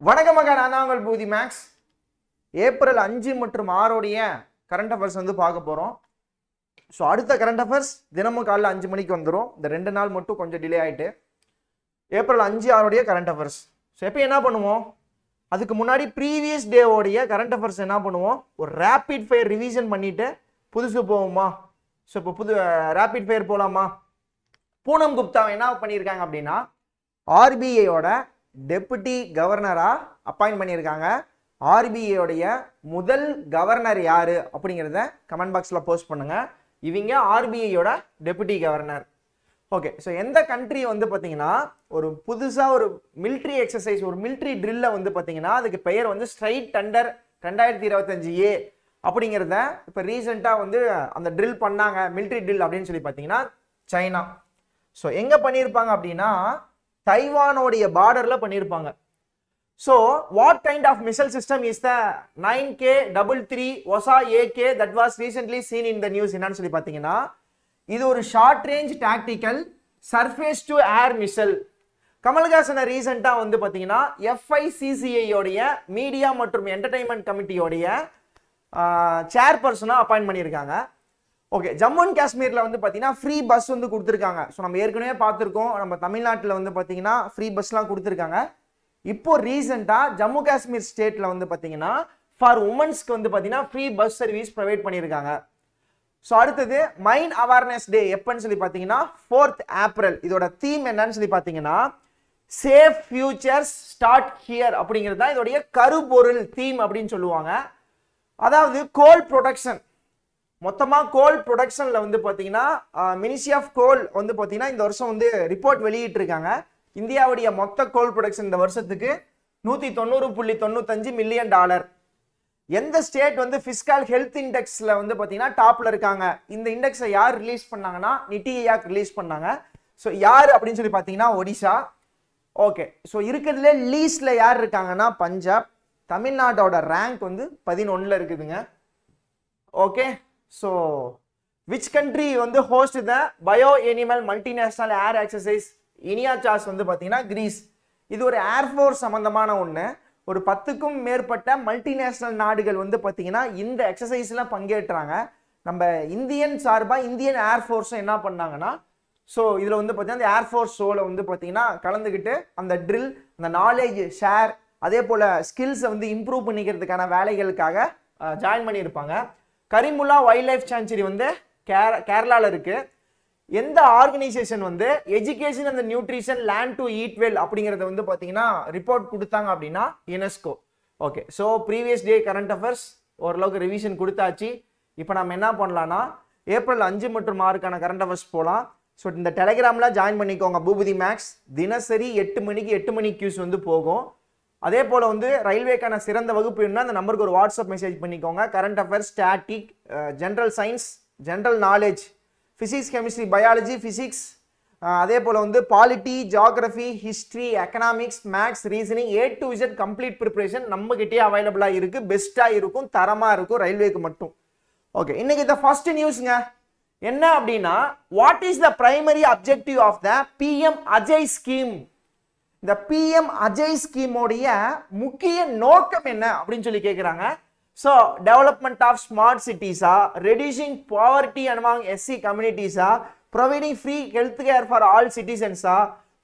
வணக்கம் மகா, நான் தான் உங்கள் பூதி மேக்ஸ். ஏப்ரல் 5 மற்றும் 6 கரண்ட் அஃபேர்ஸ் வந்து பார்க்க போகிறோம். ஸோ அடுத்த கரண்ட் அஃபேர்ஸ் தினமும் காலைல 5 மணிக்கு வந்துடும். இந்த 2 நாள் மட்டும் கொஞ்சம் டிலே ஆகிட்டு ஏப்ரல் 5, 6 கரண்ட் அஃபேர்ஸ். ஸோ எப்போ என்ன பண்ணுவோம், அதுக்கு முன்னாடி ப்ரீவியஸ் டேவோடைய கரண்ட் அஃபேர்ஸ் என்ன பண்ணுவோம், ஒரு ரேபிட் ஃபயர் ரிவிஷன் பண்ணிவிட்டு புதுசு போவோமா. ஸோ இப்போ புது ரேபிட் ஃபயர் போகலாமா. பூனம் குப்தா என்ன பண்ணியிருக்காங்க அப்படின்னா, ஆர்பிஐயோட டெபுட்டி கவர்னரா அப்பாயிண்ட் பண்ணியிருக்காங்க. ஆர்பிஐயோடைய முதல் கவர்னர் யாரு அப்படிங்கிறத கமெண்ட் பாக்ஸில் போஸ்ட் பண்ணுங்க. இவங்க ஆர்பிஐயோட டெபுட்டி கவர்னர். ஓகே, ஸோ எந்த கண்ட்ரி வந்து பார்த்தீங்கன்னா ஒரு புதுசாக ஒரு மிலிட்ரி எக்ஸசைஸ், ஒரு மிலிட்ரி ட்ரில்லை வந்து பார்த்தீங்கன்னா அதுக்கு பெயர் வந்து ஸ்ட்ரைட் டண்டர் 2025A அப்படிங்கிறத இப்போ ரீசெண்டாக வந்து அந்த ட்ரில் பண்ணாங்க, மிலிட்ரி ட்ரில் அப்படின்னு சொல்லி பார்த்தீங்கன்னா சைனா. ஸோ எங்கே பண்ணியிருப்பாங்க அப்படின்னா தைவானோடைய பார்டரில் பண்ணியிருப்பாங்க. So what kind of missile system is the 9K33 Osa AK that was recently seen in the news என்னன்னு சொல்லி பார்த்தீங்கன்னா, இது ஒரு short range tactical surface to air missile. கமல்ஹாசனை ரீசெண்டாக வந்து பார்த்தீங்கன்னா FICCIயோடைய மீடியா மற்றும் என்டர்டைன்மெண்ட் கமிட்டியோடைய சேர்பர்சனாக அப்பாயிண்ட் பண்ணியிருக்காங்க. ஓகே, ஜம்மு அண்ட் காஷ்மீரில் வந்து பார்த்தீங்கன்னா ஃப்ரீ பஸ் வந்து கொடுத்துருக்காங்க. ஸோ நம்ம ஏற்கனவே பார்த்துருக்கோம், நம்ம தமிழ்நாட்டில் வந்து பார்த்தீங்கன்னா ஃப்ரீ பஸ்லாம் கொடுத்துருக்காங்க. இப்போ ரீசெண்டாக ஜம்மு காஷ்மீர் ஸ்டேட்டில் வந்து பார்த்தீங்கன்னா ஃபார் உமன்ஸ்க்கு வந்து பார்த்தீங்கன்னா ஃப்ரீ பஸ் சர்வீஸ் ப்ரொவைட் பண்ணியிருக்காங்க. ஸோ அடுத்தது மைண்ட் அவேர்னஸ் டே எப்போன்னு சொல்லி பார்த்தீங்கன்னா 4th ஏப்ரல். இதோட தீம் என்னன்னு சொல்லி பார்த்தீங்கன்னா சேஃப் ஃபியூச்சர்ஸ் ஸ்டார்ட் ஹியர் அப்படிங்கிறது தான் இதோடைய கருப்பொருள், தீம் அப்படின்னு சொல்லுவாங்க. அதாவது கோல் ப்ரொடக்ஷன், மொத்தமாக கோல் ப்ரொடக்ஷனில் வந்து பார்த்தீங்கன்னா மினிஸ்ட்ரி ஆஃப் கோல் வந்து பார்த்தீங்கன்னா இந்த வருஷம் வந்து ரிப்போர்ட் வெளியிட்டிருக்காங்க. இந்தியாவுடைய மொத்த கோல் ப்ரொடக்ஷன் இந்த வருஷத்துக்கு $190.95 மில்லியன். எந்த ஸ்டேட் வந்து ஃபிஸ்கல் ஹெல்த் இண்டெக்ஸில் வந்து பார்த்தீங்கன்னா டாப்பில் இருக்காங்க. இந்த இண்டெக்ஸை யார் ரிலீஸ் பண்ணாங்கன்னா நிதி ஆயோக் ரிலீஸ் பண்ணாங்க. ஸோ யார் அப்படின்னு சொல்லி பார்த்தீங்கன்னா ஒடிஷா. ஓகே, ஸோ இருக்கிறதுல லீஸ்ட்ல யார் இருக்காங்கன்னா பஞ்சாப். தமிழ்நாட்டோட ரேங்க் வந்து 11ல் இருக்குதுங்க. ஓகே, ஸோ விச் கண்ட்ரி வந்து host the biannual multinational air exercise Iniochos வந்து பார்த்தீங்கன்னா கிரீஸ். இது ஒரு ஏர்ஃபோர்ஸ் சம்பந்தமான ஒன்று. ஒரு 10க்கும் மேற்பட்ட மல்டிநேஷனல் நாடுகள் வந்து பார்த்தீங்கன்னா இந்த எக்ஸசைஸ்லாம் பங்கேற்றாங்க. நம்ம இந்தியன் சார்பாக இந்தியன் ஏர்ஃபோர்ஸும் என்ன பண்ணாங்கன்னா, ஸோ இதில் வந்து பார்த்தீங்கன்னா இந்த ஏர்ஃபோர்ஸ் ஷோவில் வந்து பார்த்தீங்கன்னா கலந்துக்கிட்டு அந்த ட்ரில், அந்த நாலேஜ் ஷேர், அதே போல் ஸ்கில்ஸை வந்து இம்ப்ரூவ் பண்ணிக்கிறதுக்கான வேலைகளுக்காக ஜாயின் பண்ணியிருப்பாங்க. கரிமுல்லா வைல்ட் லைஃப் சான்ச்சுரி வந்து கேரளாவில் இருக்குது. எந்த ஆர்கனைசேஷன் வந்து education and nutrition land to eat well அப்படிங்கிறத வந்து பார்த்தீங்கன்னா ரிப்போர்ட் கொடுத்தாங்க அப்படின்னா UNESCO. Okay, so previous day current affairs ஓரளவுக்கு ரிவிஷன் கொடுத்தாச்சு. இப்போ நம்ம என்ன பண்ணலான்னா ஏப்ரல் 5 மற்றும் 6 கரண்ட் அஃபேர்ஸ் போகலாம். ஸோ இந்த டெலிகிராமில் ஜாயின் பண்ணிக்கோங்க. பூபதி மேக்ஸ் தினசரி 8 மணி கியூஸ் வந்து போகும். அதே போல் வந்து ரயில்வேக்கான சிறந்த வகுப்பு வேணும்னா அந்த நம்பருக்கு ஒரு வாட்ஸ்அப் மெசேஜ் பண்ணிக்கோங்க. Current affairs, static, general science, general knowledge, physics, chemistry, biology, physics, அதே போல் வந்து polity, geography, history, economics, maths, reasoning, A to Z complete preparation நம்மகிட்டே அவைலபிளாக இருக்குது. பெஸ்ட்டாக இருக்கும், தரமாக இருக்கும், ரயில்வேக்கு மட்டும். ஓகே, இன்னைக்கு இந்த ஃபர்ஸ்ட் நியூஸ்ங்க என்ன அப்படின்னா, what is the primary objective of the PM AJAY scheme. இந்த PM அஜய் ஸ்கீமோடைய முக்கிய நோக்கம் என்ன அப்படின்னு சொல்லி கேட்குறாங்க. ஸோ டெவலப்மெண்ட் ஆஃப் ஸ்மார்ட் சிட்டிஸா, ரெடியூசிங் பாவர்ட்டி அமாங் SC கம்யூனிட்டிஸா, providing free health care for all சிட்டிசன்ஸா,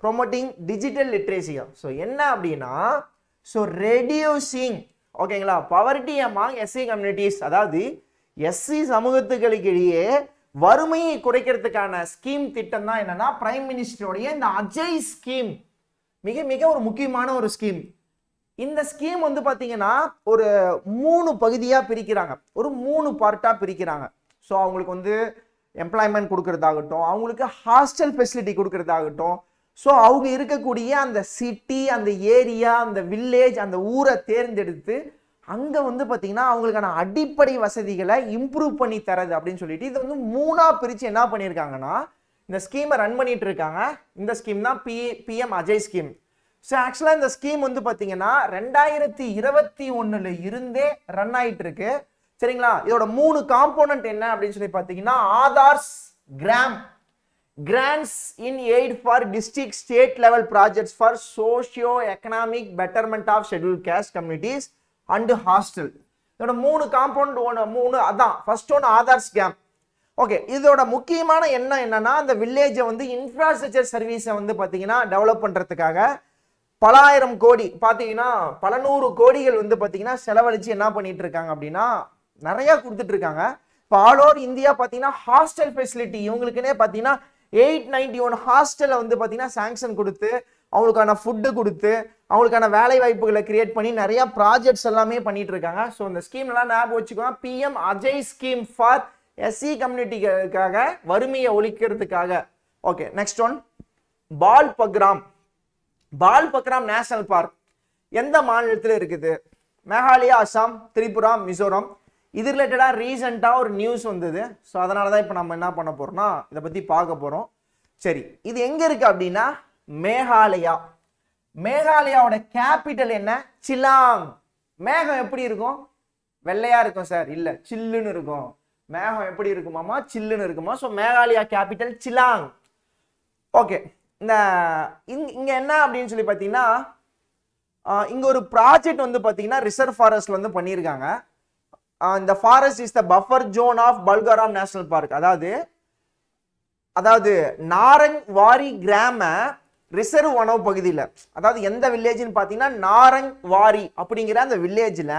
ப்ரொமோட்டிங் டிஜிட்டல் லிட்ரேசியா. ஸோ என்ன அப்படின்னா, ஸோ ரெடியூசிங், ஓகேங்களா, பவர்ட்டி அமாங் SC கம்யூனிட்டிஸ், அதாவது SC சமூகத்துக்களுக்கிடையே வறுமையை குறைக்கிறதுக்கான ஸ்கீம் திட்டம் தான் என்னன்னா பிரைம் மினிஸ்டருடைய இந்த அஜய் ஸ்கீம். மிக மிக ஒரு முக்கியமான ஒரு ஸ்கீம். இந்த ஸ்கீம் வந்து பார்த்தீங்கன்னா ஒரு 3 பகுதியாக பிரிக்கிறாங்க, ஒரு 3 பார்ட்டாக பிரிக்கிறாங்க. ஸோ அவங்களுக்கு வந்து எம்ப்ளாய்மெண்ட் கொடுக்கறதாகட்டும், அவங்களுக்கு ஹாஸ்டல் ஃபெசிலிட்டி கொடுக்கறதாகட்டும், ஸோ அவங்க இருக்கக்கூடிய அந்த சிட்டி, அந்த ஏரியா, அந்த வில்லேஜ், அந்த ஊரை தேர்ந்தெடுத்து அங்கே வந்து பார்த்தீங்கன்னா அவங்களுக்கான அடிப்படை வசதிகளை இம்ப்ரூவ் பண்ணி தரது அப்படின்னு சொல்லிட்டு இது வந்து 3ஆக பிரித்து என்ன பண்ணியிருக்காங்கன்னா இந்த ஸ்கீமை ரன் பண்ணிட்டு இருக்காங்க. இந்த ஸ்கீம் தான் PM அஜய் ஸ்கீம். ஸோ ஆக்சுவலாக இந்த ஸ்கீம் வந்து பார்த்தீங்கன்னா 2021 இருந்தே ரன் ஆகிட்டு இருக்கு. சரிங்களா, இதோட 3 காம்போனன்ட் என்ன அப்படின்னு சொல்லி பார்த்தீங்கன்னா Aadhaars gram, grants in aid for district state level projects for socio economic betterment of scheduled caste communities and hostel. இதோட மூணு காம்பவுண்ட் மூணு அதான் first one Aadhaar scam. Okay, இதோட முக்கியமான எண்ணம் என்னன்னா அந்த வில்லேஜை வந்து இன்ஃப்ராஸ்ட்ரக்சர் சர்வீஸை வந்து பார்த்தீங்கன்னா டெவலப் பண்ணுறதுக்காக பல ஆயிரம் கோடி பார்த்தீங்கன்னா பல நூறு கோடிகள் வந்து பார்த்தீங்கன்னா செலவழிச்சு என்ன பண்ணிட்டு இருக்காங்க அப்படின்னா நிறைய கொடுத்துட்டு இருக்காங்க. இப்போ ஆல் ஓவர் இந்தியா பார்த்தீங்கன்னா ஹாஸ்டல் ஃபெசிலிட்டி இவங்களுக்குன்னே பார்த்தீங்கன்னா 891 ஹாஸ்டலை வந்து பார்த்தீங்கன்னா சாங்ஷன் கொடுத்து அவங்களுக்கான ஃபுட்டு கொடுத்து அவங்களுக்கான வேலை வாய்ப்புகளை கிரியேட் பண்ணி நிறைய ப்ராஜெக்ட்ஸ் எல்லாமே பண்ணிட்டு இருக்காங்க. ஸோ இந்த ஸ்கீம்லாம் ஞாபகம் வச்சுக்கோங்க. PM AJAY scheme for SC கம்யூனிட்டிக்காக வறுமையை ஒழிக்கிறதுக்காக. Okay, next one Balpakram. Balpakram national park எந்த மாநிலத்தில் இருக்குது? மேகாலயா, அசாம், திரிபுரா, மிசோரம். இது ரிலேட்டடாக ரீசெண்டாக ஒரு நியூஸ் வந்தது. ஸோ அதனால தான் இப்போ நம்ம என்ன பண்ண போறோம்னா இதை பற்றி பார்க்க போகிறோம். சரி, இது எங்கே இருக்கு அப்படின்னா மேகாலயா. மேகாலயாவோட கேபிட்டல் என்ன? சிலாங். மேகம் எப்படி இருக்கும்? வெள்ளையா இருக்கும் சார்? இல்லை, சில்லுன்னு இருக்கும். மேகம் எப்படி இருக்குமாமா? சில்லுன்னு இருக்குமா. So Meghalaya capital slang. Okay, இந்த இங்க என்ன அப்படின்னு சொல்லி பார்த்தீங்கன்னா இங்க ஒரு ப்ராஜெக்ட் வந்து பார்த்தீங்கன்னா ரிசர்வ் ஃபாரஸ்ட்ல வந்து பண்ணியிருக்காங்க. இந்த forest is the buffer zone of Balpakram national park. அதாவது நாரங் வாரி கிராம ரிசர்வ் வனவு பகுதியில், அதாவது எந்த வில்லேஜ்னு பார்த்தீங்கன்னா நாரங் வாரி அப்படிங்கிற அந்த வில்லேஜில்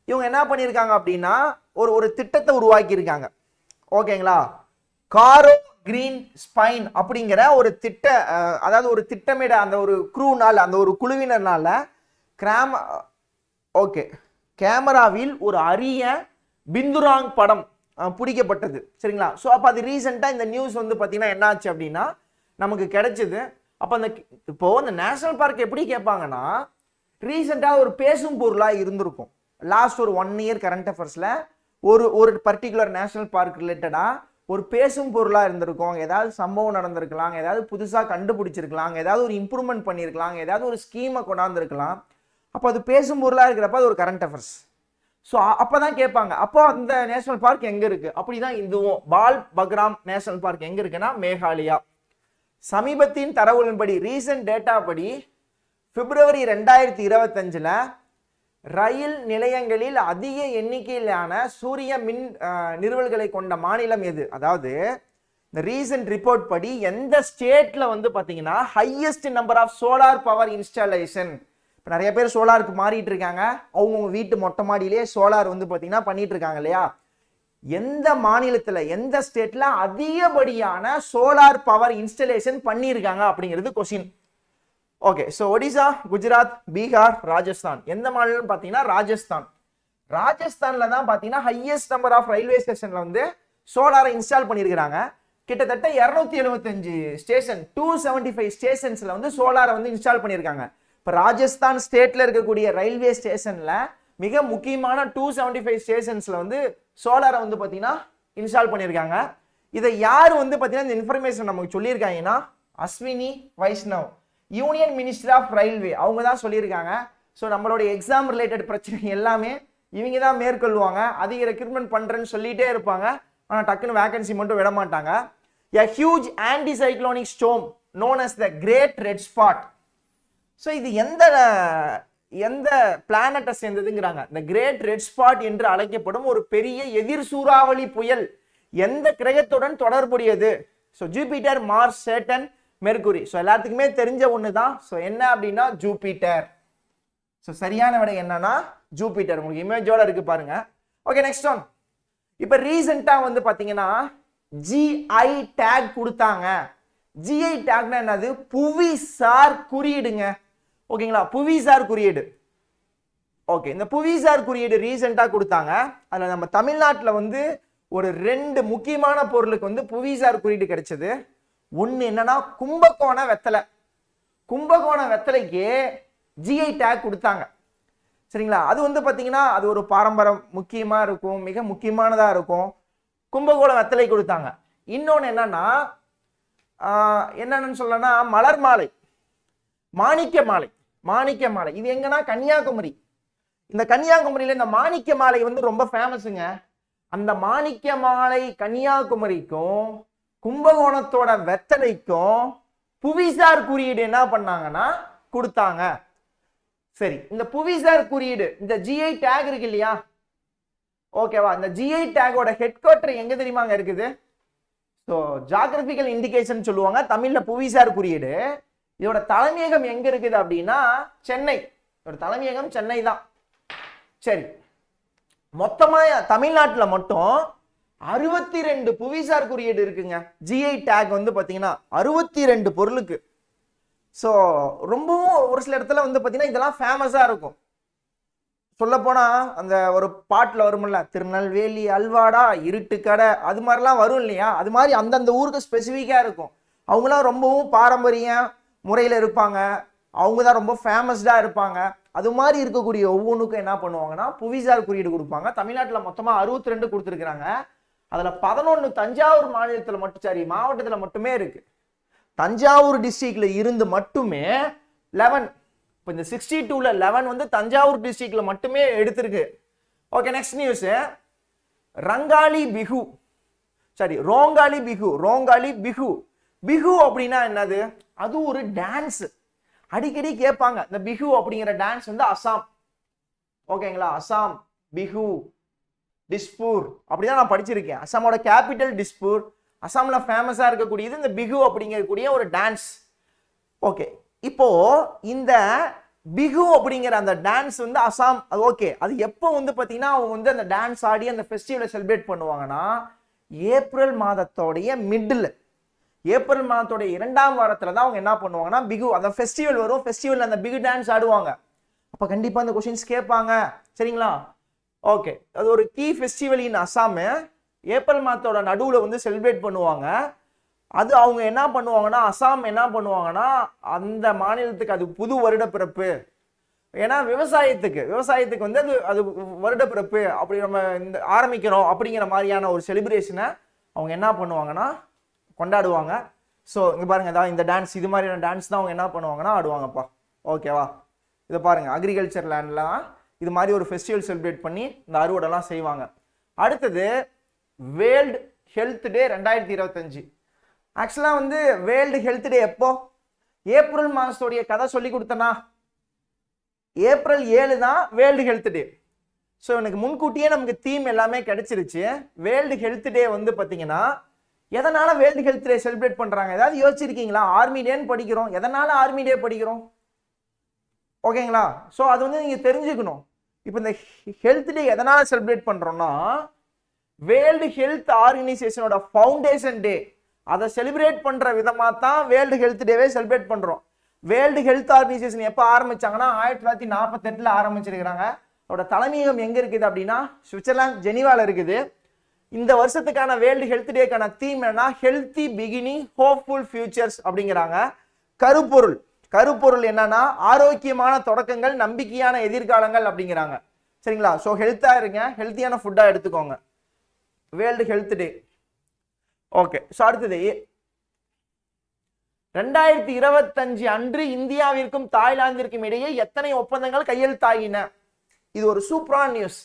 இவங்க என்ன பண்ணியிருக்காங்க அப்படின்னா ஒரு திட்டத்தை உருவாக்கி இருக்காங்க. ஓகேங்களா? காரோ கிரீன் ஸ்பைன் அப்படிங்கிற ஒரு அதாவது ஒரு திட்டமிட அந்த ஒரு குரூனால அந்த ஒரு குழுவினர்னால கேமராவில் ஒரு அரிய பிந்துராங் படம் பிடிக்கப்பட்டது. சரிங்களா? ஸோ அப்போ அது ரீசெண்டாக இந்த நியூஸ் வந்து பார்த்தீங்கன்னா என்ன ஆச்சு அப்படின்னா நமக்கு கிடைச்சது. அப்போ இப்போ அந்த நேஷனல் பார்க் எப்படி கேட்பாங்கன்னா ரீசெண்டாக ஒரு பேசும் பொருளாக இருந்திருக்கும். லாஸ்ட் ஒரு 1 இயர் கரண்ட் அஃபேர்ஸில் ஒரு பர்டிகுலர் நேஷனல் பார்க் ரிலேட்டடாக ஒரு பேசும் பொருளாக இருந்திருக்கும். ஏதாவது சம்பவம் நடந்திருக்கலாம், ஏதாவது புதுசாக கண்டுபிடிச்சிருக்கலாம், ஏதாவது ஒரு இம்ப்ரூவ்மெண்ட் பண்ணியிருக்கலாம், ஏதாவது ஒரு ஸ்கீமை கொண்டாந்துருக்கலாம். அப்போ அது பேசும் பொருளாக இருக்கிறப்ப அது ஒரு கரண்ட் அஃபேர்ஸ். ஸோ அப்போ தான் கேட்பாங்க, அப்போ அந்த நேஷனல் பார்க் எங்கே இருக்குது? அப்படி தான் இதுவும் பால் பக்ராம் நேஷனல் பார்க் எங்கே இருக்குன்னா மேகாலயா. சமீபத்தின் தரவுகளின்படி ரீசன்ட் டேட்டா படி பிப்ரவரி 2025 ரயில் நிலையங்களில் அதிக எண்ணிக்கையிலான சூரிய மின் நிறுவல்களை கொண்ட மாநிலம் எது? அதாவது இந்த ரீசன்ட் ரிப்போர்ட் படி எந்த ஸ்டேட்ல வந்து பாத்தீங்கன்னா highest number of solar power installation. இப்போ நிறைய பேர் சோலாருக்கு மாறிட்டு இருக்காங்க. அவங்கவுங்க வீட்டு மொட்டை மாடியிலேயே சோலார் வந்து பாத்தீங்கன்னா பண்ணிட்டு இருக்காங்க இல்லையா? எந்த மாநிலத்துல எந்த ஸ்டேட்ல அதிகப்படியான சோலார் பவர் இன்ஸ்டாலேஷன் பண்ணியிருக்காங்க அப்படிங்கிறது question. Okay, so Odisha, Gujarat, Bihar, Rajasthan. எந்த மாநிலம் பார்த்தீங்கன்னா ராஜஸ்தான். ராஜஸ்தான்ல தான் பார்த்தீங்கன்னா ஹையஸ்ட் நம்பர் ஆஃப் ரயில்வே ஸ்டேஷன்ல வந்து சோலாரை இன்ஸ்டால் பண்ணியிருக்கிறாங்க. கிட்டத்தட்ட 275 ஸ்டேஷன் 275 ஸ்டேஷன்ஸ்ல வந்து சோலாரை வந்து இன்ஸ்டால் பண்ணியிருக்காங்க. இப்போ ராஜஸ்தான் ஸ்டேட்ல இருக்கக்கூடிய ரயில்வே ஸ்டேஷன்ல மிக முக்கியமான 275 ஸ்டேஷன்ஸ்ல வந்து சோலாரை வந்து பார்த்தீங்கன்னா இன்ஸ்டால் பண்ணியிருக்காங்க. இதை யார் வந்து பார்த்தீங்கன்னா இந்த இன்ஃபர்மேஷன் நமக்கு சொல்லியிருக்காங்கன்னா Ashwini Vaishnaw, union minister of railway. அவங்க தான் சொல்லியிருக்காங்க. ஸோ நம்மளோட எக்ஸாம் ரிலேட்டட் பிரச்சனை எல்லாமே இவங்க தான் மேற்கொள்வாங்க. அதிக ரெக்ரூட்மெண்ட் பண்ணுறேன்னு சொல்லிகிட்டே இருப்பாங்க, ஆனால் டக்குன்னு வேகன்சி மட்டும் விட மாட்டாங்க. A huge anti cyclonic storm known as the great red spot. So இது எந்த பிளானட்டை சேர்ந்ததுங்கிறாங்க. இந்த கிரேட் ரெட் ஸ்பாட் என்று அழைக்கப்படும் ஒரு பெரிய எதிர் சூறாவளி புயல் எந்த கிரகத்துடன் தொடர்புடையது? So Jupiter, Mars, Saturn, Mercury. So எல்லாத்துக்குமே தெரிஞ்ச ஒன்று தான். ஸோ என்ன அப்படின்னா ஜூபிட்டர். ஸோ சரியான விடை என்னன்னா ஜூபிட்டர். உங்களுக்கு இமேஜோட இருக்கு பாருங்க. Okay, next one. இப்போ ரீசெண்டாக வந்து பார்த்தீங்கன்னா ஜிஐ டேக் கொடுத்தாங்க. ஜிஐ டேக்னா என்னது? புவிசார் குறியீடுங்க. ஓகேங்களா? புவிசார் குறியீடு. ஓகே, இந்த புவிசார் குறியீடு ரீசெண்டாக கொடுத்தாங்க. அதில் நம்ம தமிழ்நாட்டில் வந்து ஒரு 2 முக்கியமான பொருளுக்கு வந்து புவிசார் குறியீடு கிடைச்சது. ஒன்று என்னன்னா கும்பகோண வெத்தலை. கும்பகோண வெத்தலைக்கு ஜிஐ டேக் கொடுத்தாங்க. சரிங்களா? அது வந்து பார்த்தீங்கன்னா அது ஒரு பாரம்பரியம் முக்கியமாக இருக்கும், மிக முக்கியமானதாக இருக்கும். கும்பகோண வெத்தலை கொடுத்தாங்க. இன்னொன்று என்னன்னு சொல்லனா மலர் மாலை, மாணிக்க மாலை. மாணிக்க மாலை இது எங்கன்னா கன்னியாகுமரி. இந்த கன்னியாகுமரியில இந்த மாணிக்க மாலை வந்து ரொம்ப ஃபேமஸுங்க. அந்த மாணிக்க மாலை கன்னியாகுமரிக்கும் கும்பகோணத்தோட வெத்தலைக்கும் புவிசார் குறியீடு என்ன பண்ணாங்கன்னா கொடுத்தாங்க. சரி, இந்த புவிசார் குறியீடு, இந்த ஜிஐ டேக் இருக்கு இல்லையா, ஓகேவா, இந்த ஜிஐ டேகோட ஹெட் குவார்டர் எங்க தெரியுமாங்க இருக்குது? ஸோ ஜியோகிராபிக்கல் இண்டிகேஷன் சொல்லுவாங்க, தமிழ்ல புவிசார் குறியீடு. இதோட தலைமையகம் எங்க இருக்குது அப்படின்னா சென்னை. இதோட தலைமையகம் சென்னை தான். சரி, மொத்தமா தமிழ்நாட்டில் மட்டும் 62 புவிசார் குறியீடு இருக்குங்க. ஜிஐ டேக் வந்து பாத்தீங்கன்னா 62 பொருளுக்கு. ஸோ ரொம்பவும் ஒரு சில இடத்துல வந்து பாத்தீங்கன்னா இதெல்லாம் ஃபேமஸா இருக்கும். சொல்ல போனா அந்த ஒரு பாட்டில் வரும்ல, திருநெல்வேலி அல்வாடா, இருட்டு கடை, அது மாதிரிலாம் வரும் இல்லையா, அது மாதிரி அந்தந்த ஊருக்கு ஸ்பெசிஃபிக்கா இருக்கும். அவங்களாம் ரொம்பவும் பாரம்பரிய முறையில் இருப்பாங்க, அவங்க தான் ரொம்ப ஃபேமஸ்டா இருப்பாங்க. அது மாதிரி இருக்கக்கூடிய ஒவ்வொன்றுக்கும் என்ன பண்ணுவாங்கன்னா புவிசார் குறியீடு கொடுப்பாங்க. தமிழ்நாட்டில் மொத்தமாக 62 கொடுத்துருக்குறாங்க. அதில் 11 தஞ்சாவூர் மாநிலத்தில் மட்டும், சரி மாவட்டத்தில் மட்டுமே இருக்கு. தஞ்சாவூர் டிஸ்ட்ரிக்ட்ல இருந்து மட்டுமே 11, இப்போ இந்த 62ல 11 வந்து தஞ்சாவூர் டிஸ்ட்ரிக்ட்ல மட்டுமே எடுத்திருக்கு. Okay, next news. Rangali Bihu, சரி ரோங்காலி பிஹு, ரோங்காலி பிஹு. பிஹு அப்படின்னா என்னது? அது ஒரு டான்ஸ். அடிக்கடி கேட்பாங்க. இந்த பிஹு அப்படிங்கிற டான்ஸ் வந்து அசாம், ஓகேங்களா, அசாம் பிஹு, டிஸ்பூர் அப்படிதான் நான் படிச்சிருக்கேன். அசாமோட கேபிட்டல் டிஸ்பூர். அசாம்ல ஃபேமஸா இருக்கக்கூடியது இந்த பிஹு அப்படிங்கக்கூடிய ஒரு டான்ஸ். ஓகே, இப்போ இந்த பிஹு அப்படிங்கிற அந்த டான்ஸ் வந்து அசாம், அது ஓகே. அது எப்போ வந்து பார்த்தீங்கன்னா அவங்க வந்து அந்த டான்ஸ் ஆடி அந்த ஃபெஸ்டிவலை செலிப்ரேட் பண்ணுவாங்கன்னா ஏப்ரல் மாதத்தோடைய மிடில், ஏப்ரல் மாதத்தோடைய 2ஆம் வாரத்துல தான் அவங்க என்ன பண்ணுவாங்கன்னா பிஹு அந்த ஃபெஸ்டிவல் வரும். ஃபெஸ்டிவல் அந்த பிஹு டான்ஸ் ஆடுவாங்க. அப்போ கண்டிப்பா அந்த கொஸ்டின்ஸ் கேட்பாங்க, சரிங்களா? ஓகே, அது ஒரு key festival in Assam. April மாதத்தோட நடுவில் வந்து செலிப்ரேட் பண்ணுவாங்க. அது அவங்க என்ன பண்ணுவாங்கன்னா, அசாம் என்ன பண்ணுவாங்கன்னா அந்த மாநிலத்துக்கு அது புது வருட பிறப்பு. ஏன்னா விவசாயத்துக்கு வந்து அது வருட பிறப்பு, அப்படி நம்ம இந்த ஆரம்பிக்கிறோம் அப்படிங்கிற மாதிரியான ஒரு செலிப்ரேஷனை அவங்க என்ன பண்ணுவாங்கன்னா கொண்டாடுவாங்க. ஸோ இங்கே பாருங்க, ஏதாவது இந்த டான்ஸ், இது மாதிரியான டான்ஸ் தான் அவங்க என்ன பண்ணுவாங்கன்னா ஆடுவாங்கப்பா. ஓகேவா, இதை பாருங்க, அக்ரிகல்ச்சர் லேண்ட்லாம் இது மாதிரி ஒரு ஃபெஸ்டிவல் செலிப்ரேட் பண்ணி இந்த அறுவடைலாம் செய்வாங்க. அடுத்தது வேர்ல்டு ஹெல்த் டே 2025. ஆக்சுவலாக வந்து வேர்ல்டு ஹெல்த் டே எப்போ? ஏப்ரல் மாதத்தோடைய கதை சொல்லி கொடுத்தனா, ஏப்ரல் 7 தான் வேர்ல்டு ஹெல்த் டே. ஸோ எனக்கு முன்கூட்டியே நமக்கு தீம் எல்லாமே கிடைச்சிருச்சு. வேர்ல்டு ஹெல்த் டே வந்து பார்த்தீங்கன்னா எதனால வேர்ல்டு ஹெல்த் டே செலிப்ரேட் பண்றாங்க? ஏதாவது யோசிச்சிருக்கீங்களா? ஆர்மி டேன்னு படிக்கிறோம். எதனால ஆர்மி டே படிக்கிறோம்? ஓகேங்களா? ஸோ அது வந்து நீங்க தெரிஞ்சுக்கணும். இப்போ இந்த ஹெல்த் டே எதனால செலிப்ரேட் பண்றோம்னா, வேர்ல்டு ஹெல்த் ஆர்கனைசேஷனோட ஃபவுண்டேஷன் டே, அதை செலிப்ரேட் பண்ற விதமா தான் வேர்ல்டு ஹெல்த் டேவே செலிப்ரேட் பண்றோம். வேர்ல்டு ஹெல்த் ஆர்கனைசேஷன் எப்போ ஆரம்பிச்சாங்கன்னா 1948ல் ஆரம்பிச்சிருக்கிறாங்க. அதோட தலைமையகம் எங்க இருக்குது அப்படின்னா சுவிட்சர்லாந்து ஜெனீவால இருக்குது. இந்த வருஷத்துக்கான வேர்ல்டு ஹெல்த் டேக்கான தீம் என்னன்னா ஹெல்த்தி பிகினிங் ஹோப்ஃபுல் ஃபியூச்சர்ஸ் அப்படிங்கிறாங்க. கருப்பொருள் என்னன்னா ஆரோக்கியமான தொடக்கங்கள், நம்பிக்கையான எதிர்காலங்கள் அப்படிங்கிறாங்க. சரிங்களா? ஸோ ஹெல்த்தா இருங்க, ஹெல்த்தியான ஃபுட்டா எடுத்துக்கோங்க. வேர்ல்டு ஹெல்த் டே. ஓகே, ஸோ அடுத்தது 2025 அன்று இந்தியாவிற்கும் தாய்லாந்திற்கும் இடையே எத்தனை ஒப்பந்தங்கள் கையெழுத்தாகின? இது ஒரு சூப்பரான நியூஸ்.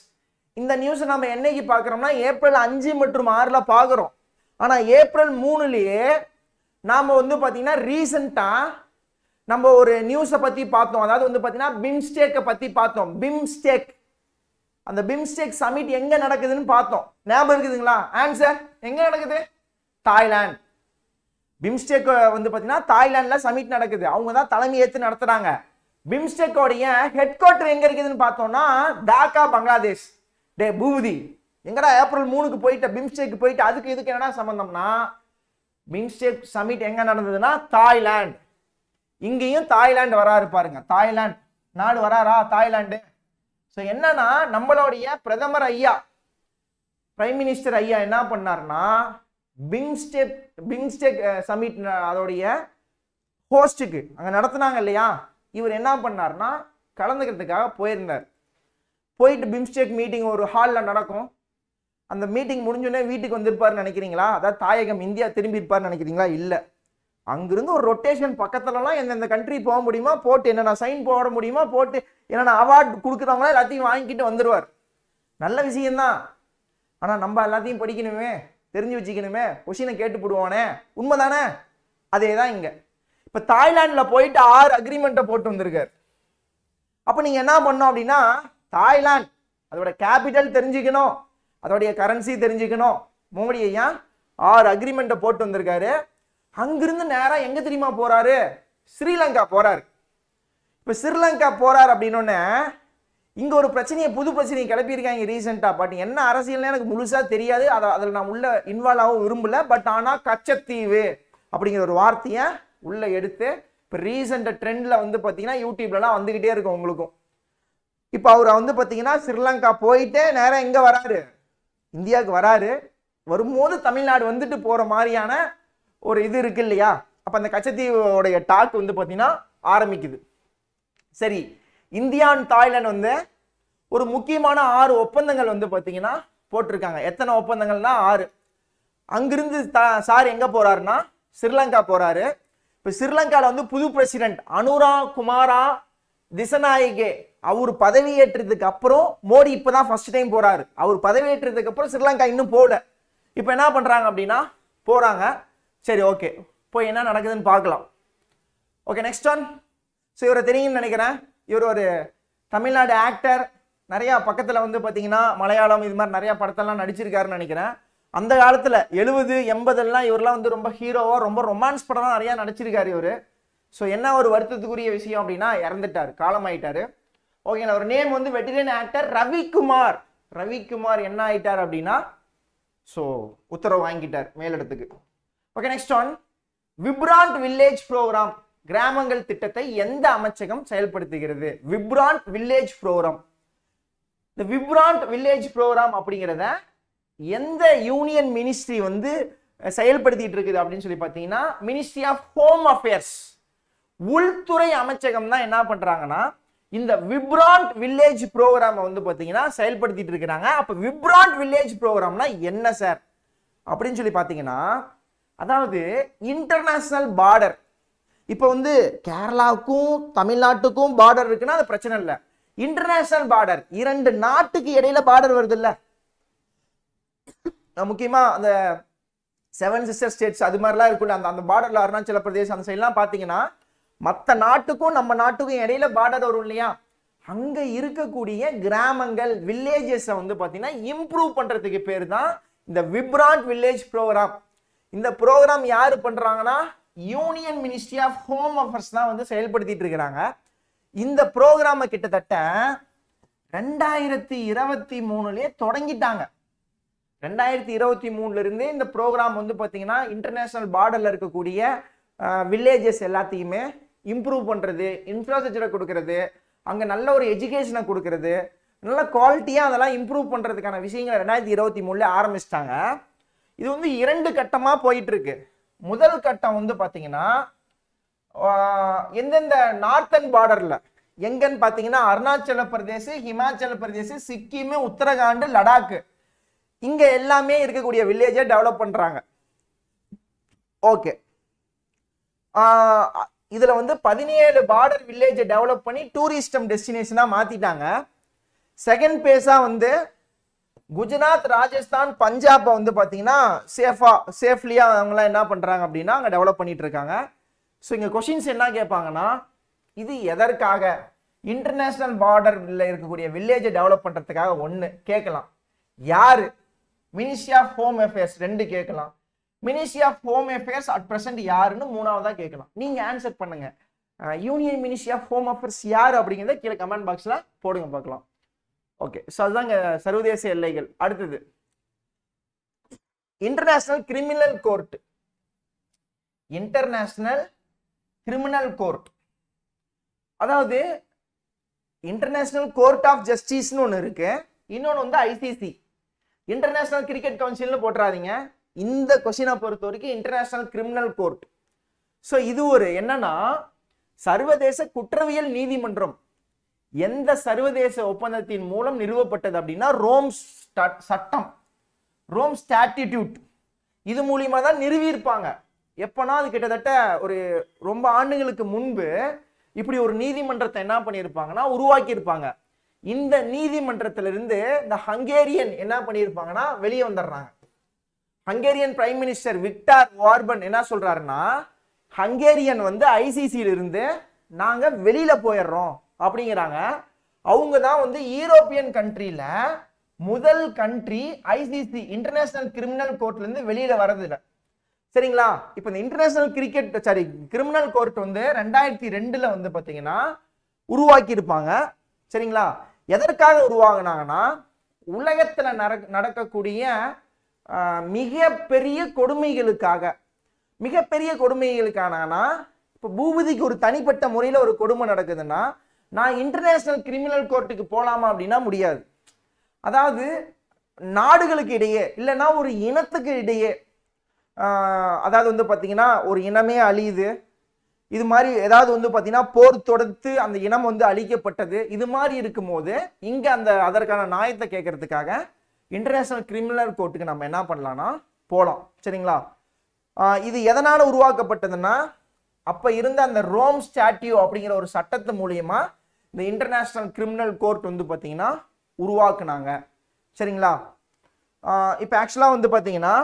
இந்த நியூஸை நம்ம என்னைக்கு பார்க்குறோம்னா ஏப்ரல் 5 மற்றும் 6ல் பார்க்குறோம். ஆனால் ஏப்ரல் 3லயே நாம் வந்து பார்த்தீங்கன்னா ரீசெண்டாக நம்ம ஒரு நியூஸை பற்றி பார்த்தோம். அதாவது வந்து பார்த்தீங்கன்னா பிம்ஸ்டேக்கை பற்றி பார்த்தோம். அந்த பிம்ஸ்டேக் சமிட் எங்கே நடக்குதுன்னு பார்த்தோம். ஞாபகம் இருக்குதுங்களா? ஆன்சர் எங்கே நடக்குது? தாய்லாந்து. பிம்ஸ்டேக் வந்து பார்த்தீங்கன்னா தாய்லாண்டில் சமிட் நடக்குது. அவங்க தான் தலைமை ஏற்று நடத்துகிறாங்க. பிம்ஸ்டேக்கோடைய ஹெட் குவார்டர் எங்கே இருக்குதுன்னு பார்த்தோம்னா டாக்கா, பங்களாதேஷ். டே பூதி, எங்கடா ஏப்ரல் 3க்கு போயிட்ட பிம்ஸ்டேக் போயிட்டு அதுக்கு இதுக்கு என்னடா சம்பந்தம்னா, பிம்ஸ்டேக் சமிட் எங்க நடந்ததுன்னா தாய்லாந்து. இங்கேயும் தாய்லாந்து வராரு பாருங்க. தாய்லாந்து நாடு வராரா? தாய்லாந்து. ஸோ என்னன்னா நம்மளுடைய பிரதமர் ஐயா, பிரைம் மினிஸ்டர் ஐயா என்ன பண்ணார்னா பிம்ஸ்டேக் சமிட் அதோடைய ஹோஸ்டுக்கு அங்கே நடத்துனாங்க இல்லையா, இவர் என்ன பண்ணார்னா கலந்துக்கிறதுக்காக போயிருந்தார். போயிட்டு பிம்ஸ்டேக் மீட்டிங் ஒரு ஹாலில் நடக்கும். அந்த மீட்டிங் முடிஞ்சோடனே வீட்டுக்கு வந்திருப்பாருன்னு நினைக்கிறீங்களா? அதாவது தாயகம் இந்தியா திரும்பி இருப்பாருன்னு நினைக்கிறீங்களா? இல்லை, அங்கிருந்து ஒரு ரொட்டேஷன் பக்கத்துலலாம் எந்தெந்த கண்ட்ரி போக முடியுமா போட்டு, என்னென்ன சைன் போட முடியுமா போட்டு, என்னென்ன அவார்டு கொடுக்குறவங்களா எல்லாத்தையும் வாங்கிக்கிட்டு வந்துடுவார். நல்ல விஷயம்தான். ஆனால் நம்ம எல்லாத்தையும் படிக்கணுமே. தெரிஞ்சு வச்சுக்கணுமே, கொஸ்டினை கேட்டு போடுவானே, உண்மைதானே? அதே தான் இங்க. இப்ப தாய்லாந்துல போயிட்டு 6 அக்ரிமெண்ட்டை போட்டு வந்திருக்காரு. அப்ப நீங்க என்ன பண்ணணும் அப்படின்னா, தாய்லாந்து அதோட கேபிட்டல் தெரிஞ்சுக்கணும், அதோடைய கரன்சி தெரிஞ்சுக்கணும். மோடி ஐயா 6 அக்ரிமெண்ட்டை போட்டு வந்திருக்காரு. அங்கிருந்து நேரா எங்க தெரியுமா போறாரு? ஸ்ரீலங்கா போறாரு. இப்ப ஸ்ரீலங்கா போறாரு அப்படின்னோடனே இங்க ஒரு பிரச்சனையை, புது பிரச்சனையை கிளப்பியிருக்காங்க ரீசெண்டா. பட் என்ன அரசியல்னு எனக்கு முழுசா தெரியாது, அதில் நான் உள்ள இன்வால்வ் ஆகவும் விரும்பல. பட் ஆனா கச்சத்தீவு அப்படிங்கிற ஒரு வார்த்தையை உள்ள எடுத்து இப்போ ரீசெண்ட் ட்ரெண்ட்ல வந்து பார்த்தீங்கன்னா யூடியூப்லலாம் வந்துகிட்டே இருக்கும் உங்களுக்கும். இப்போ அவர் வந்து பார்த்தீங்கன்னா ஸ்ரீலங்கா போயிட்டு நேரம் எங்க வராரு? இந்தியாவுக்கு வராரு. வரும்போது தமிழ்நாடு வந்துட்டு போற மாதிரியான ஒரு இது இருக்கு இல்லையா? அப்ப அந்த கச்சத்தீவோடைய டாக் வந்து பார்த்தீங்கன்னா ஆரம்பிக்குது. சரி, இந்தியா அண்ட் தாய்லாந்து வந்து ஒரு முக்கியமான 6 ஒப்பந்தங்கள் வந்து பார்த்தீங்கன்னா போட்டிருக்காங்க. எத்தனை ஒப்பந்தங்கள்னா 6. அங்கிருந்து சார் எங்க போறாருன்னா ஸ்ரீலங்கா போறாரு. இப்போ ஸ்ரீலங்காவில் வந்து புது பிரசிடென்ட் அனுரா குமாரா திசநாயகே அவர் பதவியேற்றதுக்கு அப்புறம் மோடி இப்பதான் ஃபர்ஸ்ட் டைம் போறாரு. அவர் பதவியேற்றதுக்கு அப்புறம் ஸ்ரீலங்கா இன்னும் போகல. இப்போ என்ன பண்றாங்க அப்படின்னா போறாங்க. சரி, ஓகே, போய் என்ன நடக்குதுன்னு பார்க்கலாம். Okay, next one. ஸோ இவரை தெரியும்னு நினைக்கிறேன். இவர் ஒரு தமிழ்நாடு ஆக்டர். நிறையா பக்கத்தில் வந்து பார்த்தீங்கன்னா மலையாளம் இது மாதிரி நிறையா படத்தெல்லாம் நடிச்சிருக்காருன்னு நினைக்கிறேன். அந்த காலத்தில் 70, 80 இவரெல்லாம் வந்து ரொம்ப ஹீரோவா, ரொம்ப ரொமான்ஸ் படம்லாம் நிறையா நடிச்சிருக்காரு இவர். ஸோ என்ன ஒரு வருத்தத்துக்குரிய விஷயம் அப்படின்னா இறந்துட்டார், காலமாயிட்டாரு. ஓகேங்களா? ஒரு நேம் வந்து வெட்டிரியன் ஆக்டர் ரவிக்குமார். ரவிக்குமார் என்ன ஆயிட்டார் அப்படின்னா ஸோ உத்தரவு வாங்கிட்டார் மேலிடத்துக்கு. Okay, next one. Vibrant village programme, கிராமங்கள் திட்டத்தை எந்த அமைச்சகம் செயல்படுத்துகிறது? Vibrant village programme. இந்த விப்ராண்ட் வில்லேஜ் ப்ரோக்ராம் அப்படிங்கிறத எந்த யூனியன் மினிஸ்ட்ரி வந்து செயல்படுத்திட்டு இருக்குது அப்படின்னு சொல்லி பார்த்தீங்கன்னா மினிஸ்ட்ரி ஆஃப் ஹோம் அஃபேர்ஸ், உள்துறை அமைச்சகம் தான் என்ன பண்றாங்கன்னா இந்த விப்ராண்ட் வில்லேஜ் ப்ரோக்ராம் வந்து பார்த்தீங்கன்னா செயல்படுத்திட்டு இருக்கிறாங்க. அப்ப விப்ராண்ட் வில்லேஜ் ப்ரோக்ராம்னா என்ன சார் அப்படின்னு சொல்லி பார்த்தீங்கன்னா, அதாவது இன்டர்நேஷனல் பார்டர். இப்போ வந்து கேரளாவுக்கும் தமிழ்நாட்டுக்கும் பார்டர் இருக்குன்னா அது பிரச்சனை இல்லை. இன்டர்நேஷனல் பார்டர், 2 நாட்டுக்கு இடையில பார்டர் வருது இல்ல, முக்கியமா அந்த 7 சிஸ்டர் ஸ்டேட்ஸ் அது மாதிரிலாம் இருக்குல்ல, அந்த பார்டர்ல அருணாச்சல பிரதேசம் அந்த சைட்லாம் பார்த்தீங்கன்னா மற்ற நாட்டுக்கும் நம்ம நாட்டுக்கும் இடையில பார்டர் வரும் இல்லையா? அங்க இருக்கக்கூடிய கிராமங்கள் வில்லேஜஸை வந்து பார்த்தீங்கன்னா இம்ப்ரூவ் பண்றதுக்கு பேர் தான் இந்த விப்ராண்ட் வில்லேஜ் ப்ரோக்ராம். இந்த ப்ரோக்ராம் யாரு பண்றாங்கன்னா union ministry of home affairs தான் வந்து செயல்படுத்திட்டு இருக்கிறாங்க. இந்த ப்ரோக்ராமை கிட்டத்தட்ட 2023 தொடங்கிட்டாங்க. 2023 இருந்தே இந்த ப்ரோக்ராம் வந்து பார்த்தீங்கன்னா இன்டர்நேஷனல் பார்டர்ல இருக்கக்கூடிய வில்லேஜஸ் எல்லாத்தையுமே இம்ப்ரூவ் பண்றது, இன்ஃப்ராஸ்ட்ரக்சரை கொடுக்கறது, அங்க நல்ல ஒரு எஜுகேஷனை கொடுக்கறது, நல்ல குவாலிட்டியா அதெல்லாம் இம்ப்ரூவ் பண்றதுக்கான விஷயங்களை 2023 ஆரம்பிச்சிட்டாங்க. இது வந்து 2 கட்டமா போயிட்டு இருக்கு. முதல் கட்டம் வந்து பாத்தீங்கன்னா எந்தெந்த நார்த்தன் பார்டர்ல எங்கன்னு பாத்தீங்கன்னா அருணாச்சல பிரதேச, ஹிமாச்சல பிரதேச, சிக்கிம், உத்தரகாண்ட், லடாக் இங்க எல்லாமே இருக்கக்கூடிய வில்லேஜை டெவலப் பண்றாங்க. ஓகே, இதுல வந்து 17 பார்டர் வில்லேஜை டெவலப் பண்ணி டூரிஸ்டம் டெஸ்டினேஷனா மாத்திட்டாங்க. செகண்ட் பேஸா வந்து குஜராத், ராஜஸ்தான், பஞ்சாபை வந்து பாத்தீங்கன்னா சேஃப்லியா அவங்களாம் என்ன பண்றாங்க அப்படின்னா அங்க டெவலப் பண்ணிட்டு இருக்காங்க. ஸோ இங்க கொஸ்டின்ஸ் என்ன கேட்பாங்கன்னா, இது எதற்காக? இன்டர்நேஷனல் பார்டர்ல இருக்கக்கூடிய வில்லேஜை டெவலப் பண்றதுக்காக 1 கேட்கலாம். யாரு? மினிஸ்ட்ரி ஆஃப் ஹோம் அஃபேர்ஸ் 2 கேட்கலாம். Ministry of home affairs at present யாருன்னு 3வதா கேட்கலாம். நீங்க ஆன்சர் பண்ணுங்க. Union ministry of home affairs யாரு அப்படிங்கிறத கீழே கமெண்ட் பாக்ஸ்ல போடுங்க பார்க்கலாம். ஓகே, ஸோ அதுதாங்க சர்வதேச எல்லைகள். அடுத்தது international criminal court. International criminal court அதாவது இன்டர்நேஷனல் கோர்ட் ஆஃப் ஜஸ்டிஸ்னு ஒன்று இருக்கு. இன்னொன்று வந்து ஐசிசி, இன்டர்நேஷனல் கிரிக்கெட் கவுன்சில்னு போட்டுறாதீங்க. இந்த கொஸ்டினை பொறுத்த வரைக்கும் இன்டர்நேஷனல் கிரிமினல் கோர்ட். ஸோ இது ஒரு என்னன்னா சர்வதேச குற்றவியல் நீதிமன்றம். எந்த சர்வதேச ஒப்பந்தத்தின் மூலம் நிறுவப்பட்டது அப்படின்னா ரோம் சட்டம், ரோம் ஸ்டாட்டிடியூட். இது மூலியமா தான் நிறுவியிருப்பாங்க. எப்பனா அது கிட்டத்தட்ட ஒரு ரொம்ப ஆண்டுகளுக்கு முன்பு இப்படி ஒரு நீதிமன்றத்தை என்ன பண்ணியிருப்பாங்கன்னா உருவாக்கி இருப்பாங்க. இந்த நீதிமன்றத்திலிருந்து இந்த ஹங்கேரியன் என்ன பண்ணியிருப்பாங்கன்னா வெளியே வந்துடுறாங்க. Hungarian prime minister victor urban என்ன சொல்றாருன்னா, ஹங்கேரியன் வந்து ஐசிசியில இருந்து நாங்க வெளியில போயிடுறோம் அப்படிங்கிறாங்க. அவங்க தான் வந்து யூரோப்பியன் கண்ட்ரியில முதல் கண்ட்ரி ஐசிசி இன்டர்நேஷனல் கிரிமினல் கோர்ட்ல இருந்து வெளியில வரதில்ல. சரிங்களா? இப்ப இந்த இன்டர்நேஷனல் கிரிமினல் கோர்ட் வந்து 2002ல வந்து பாத்தீங்கன்னா உருவாக்கி இருப்பாங்க. சரிங்களா? எதற்காக உருவாக்குனாங்கன்னா, உலகத்துல நடக்கக்கூடிய மிகப்பெரிய கொடுமைகளுக்கானா, இப்ப பூபதிக்கு ஒரு தனிப்பட்ட முறையில ஒரு கொடுமை நடக்குதுன்னா, நான் இன்டர்நேஷனல் கிரிமினல் கோர்ட்டுக்கு போலாமா அப்படின்னா முடியாது. அதாவது நாடுகளுக்கு இடையே இல்லைன்னா ஒரு இனத்துக்கு இடையே, அதாவது வந்து பாத்தீங்கன்னா ஒரு இனமே அழியுது, இது மாதிரி ஏதாவது வந்து பாத்தீங்கன்னா போர் தொடுத்து அந்த இனம் வந்து அழிக்கப்பட்டது, இது மாதிரி இருக்கும்போது இங்க அதற்கான நியாயத்தை கேட்கறதுக்காக இன்டர்நேஷனல் கிரிமினல் கோர்ட்டுக்கு நம்ம என்ன பண்ணலாம்னா போலாம். சரிங்களா? இது எதனால உருவாக்கப்பட்டதுன்னா, அப்ப இருந்த அந்த ரோம் ஸ்டாட்யூ அப்படிங்கிற ஒரு சட்டத்து மூலியமா இந்த இன்டர்நேஷனல் கிரிமினல் கோர்ட் வந்து பாத்தீங்கன்னா உருவாக்குனாங்க. சரிங்களா? இப்ப ஆக்சுவலா வந்து பாத்தீங்கன்னா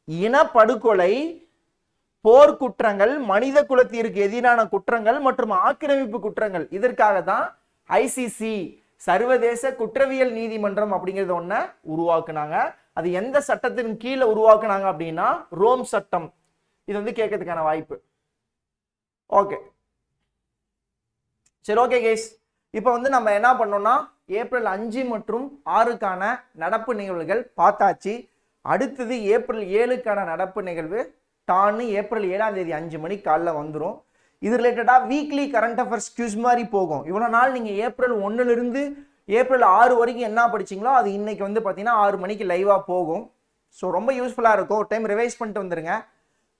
இனப்படுகொலை, போர் குற்றங்கள், மனித குலத்திற்கு எதிரான குற்றங்கள் மற்றும் ஆக்கிரமிப்பு குற்றங்கள், இதற்காக தான் ஐசிசி சர்வதேச குற்றவியல் நீதிமன்றம் அப்படிங்கிறது ஒண்ண உருவாக்குனாங்க. அது எந்த சட்டத்தின் கீழே உருவாக்குனாங்க அப்படின்னா ரோம் சட்டம். இது வந்து கேட்கறதுக்கான வாய்ப்பு. ஓகே, சரி, ஓகே கைஸ். இப்போ வந்து நம்ம என்ன பண்ணோம்னா ஏப்ரல் 5 மற்றும் 6க்கான நடப்பு நிகழ்வுகள் பார்த்தாச்சு. அடுத்தது ஏப்ரல் 7க்கான நடப்பு நிகழ்வு டான்னு ஏப்ரல் 7ஆம் தேதி 5 மணிக்கு காலைல வந்துடும். இது ரிலேட்டடா வீக்லி கரண்ட் அஃபேர்ஸ் கியூஸ் மாதிரி போகும். இவ்வளவு நாள் நீங்க ஏப்ரல் 1ல இருந்து ஏப்ரல் 6 வரைக்கும் என்ன படிச்சீங்களோ அது இன்னைக்கு வந்து பாத்தீங்கன்னா 6 மணிக்கு லைவா போகும். ஸோ ரொம்ப யூஸ்ஃபுல்லா இருக்கும். டைம் ரிவைஸ் பண்ணிட்டு வந்துருங்க.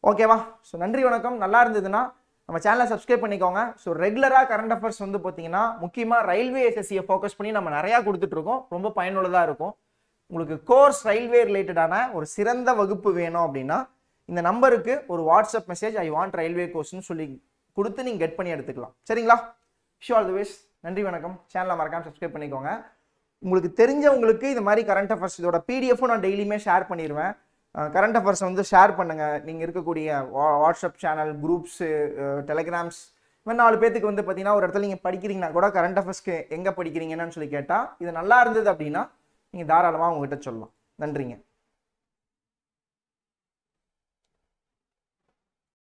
ஓகேவா? ஸோ நன்றி, வணக்கம். நல்லா இருந்ததுன்னா நம்ம சேனலை சப்ஸ்கிரைப் பண்ணிக்கோங்க. ஸோ ரெகுலராக கரண்ட் அஃபேர்ஸ் வந்து பார்த்தீங்கன்னா முக்கியமாக ரயில்வே எஸ்எஸ்சியை ஃபோக்கஸ் பண்ணி நம்ம நிறையா கொடுத்துட்ருக்கோம். ரொம்ப பயனுள்ளதாக இருக்கும். உங்களுக்கு கோர்ஸ் ரயில்வே ரிலேட்டடான ஒரு சிறந்த வகுப்பு வேணும் அப்படின்னா இந்த நம்பருக்கு ஒரு WhatsApp message I want railway கோர்ஸ்னு சொல்லி கொடுத்து நீங்கள் கெட் பண்ணி எடுத்துக்கலாம். சரிங்களா? Wish all the best. நன்றி, வணக்கம். சேனலை மறக்காமல் சப்ஸ்கிரைப் பண்ணிக்கோங்க. உங்களுக்கு தெரிஞ்சவங்களுக்கு இது மாதிரி கரண்ட் அஃபேர்ஸ் இதோட பிடிஎஃப்பும் நான் டெய்லியுமே ஷேர் பண்ணிடுவேன். கரண்ட் அஃபேர்ஸ் வந்து ஷேர் பண்ணுங்கள். நீங்கள் இருக்கக்கூடிய வாட்ஸ்அப் சேனல், குரூப்ஸு, டெலிகிராம்ஸ், இந்த 4 பேத்துக்கு வந்து பார்த்தீங்கன்னா ஒரு இடத்துல நீங்கள் படிக்கிறீங்கன்னா கூட கரண்ட் அஃபேர்ஸ்க்கு எங்கே படிக்கிறீங்கன்னு சொல்லி கேட்டால் இது நல்லா இருந்தது அப்படின்னா நீங்கள் தாராளமாக உங்ககிட்ட சொல்லலாம். நன்றிங்க.